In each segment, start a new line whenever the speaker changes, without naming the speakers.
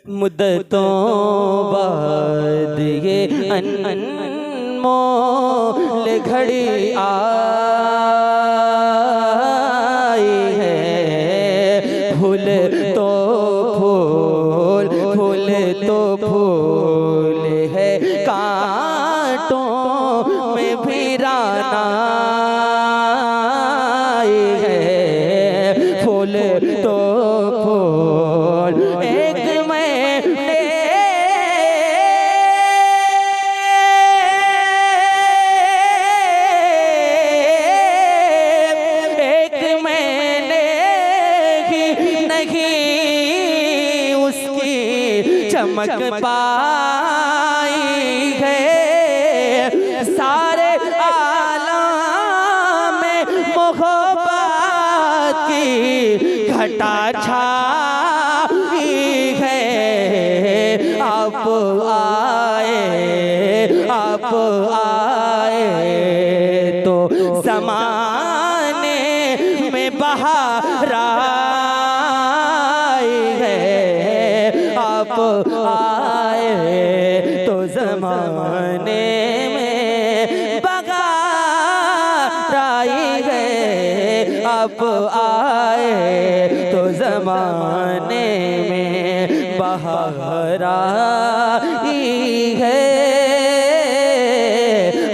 मुद्दतों बाद ये अनमोल घड़ी आई है। फूल तो फूल, फूल तो फूल है, कांटों में भी राना आई है। फूल तो फूल, एक मैंने ही नहीं उसकी चमक पाई है। सारे आलम में मोहब्बत की घटा छाई है। आप आए तो ज़माने में बहार आई है। आप आए तो ज़माने में बहार आई है। आप आए तो ज़माने में बहार आई है।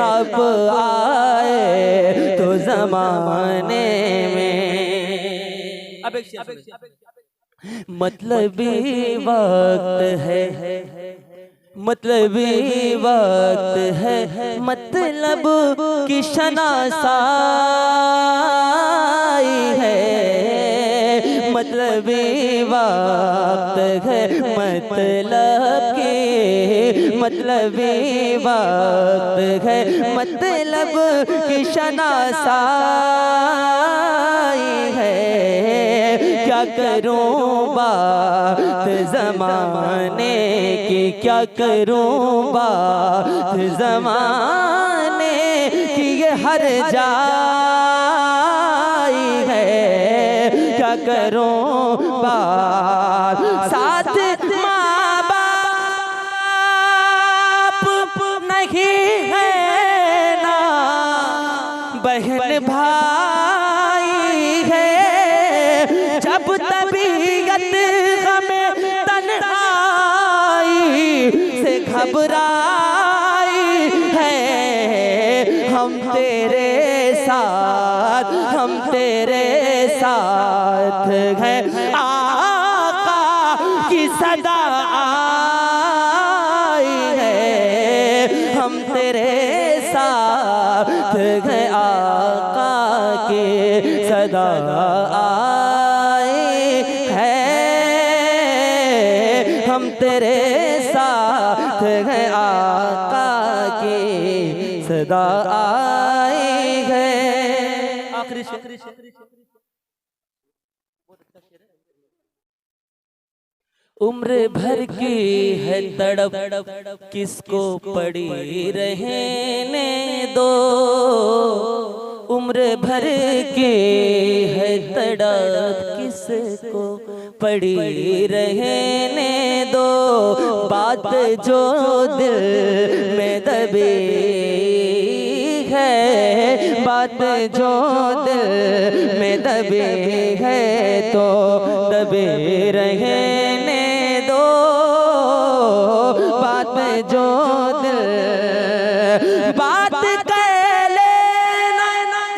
आप आए तो ज़माने में। मतलबी वक्त है, मतलबी वक्त है, मतलब की शनासाई है। मतलबी वक्त है, मतलब की, मतलबी वक्त है, मतलब की शनासाई है। क्या करूं बात ज़माने की, क्या करूं बात ज़माने की, ये हर जाई है। क्या करूं बात, साथ माँ बाप नहीं है ना, बहन भाई है। जब तबीयत हमें तन्हाई से घबराई है। हम तेरे साथ, हम तेरे साथ हैं। आका की सदा आई है। हम तेरे साथ हैं, आका की सदा हम तेरे साथ हैं, आका की सदा आई है। आखिरी उम्र भर की है तड़प, किसको पड़ी रहने दो। उम्र भर की है तड़प, किसको पड़ी रहने दो। बात जो दिल में दबी है, बात जो दिल में दबी है, तो दबे रहने दो। बात जो दिल, बात कर लेना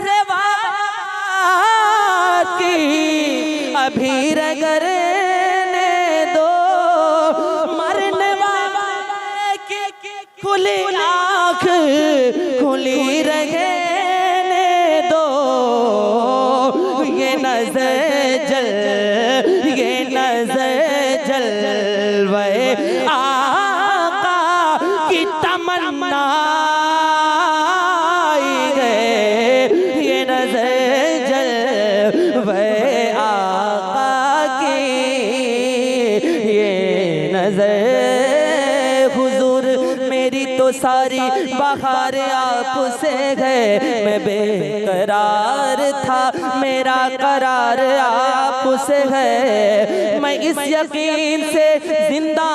रिवाज की, अभी रगड़ने दो। मरने वाले की खुली आँख खुली रहने दो। ये नजर जल, ये नजर जलवे आका की तमन्ना आई है। ये नजर जलवे आका की, ये नजर हुजूर मेरी तो सारी बहार आपसे है। मैं बेकरार था, मेरा करार आपसे है। मैं इस यकीन से जिंदा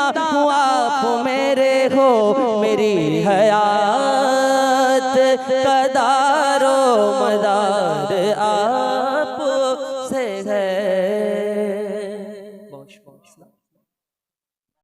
देखो मेरी हयात का दारो मदार आप से है।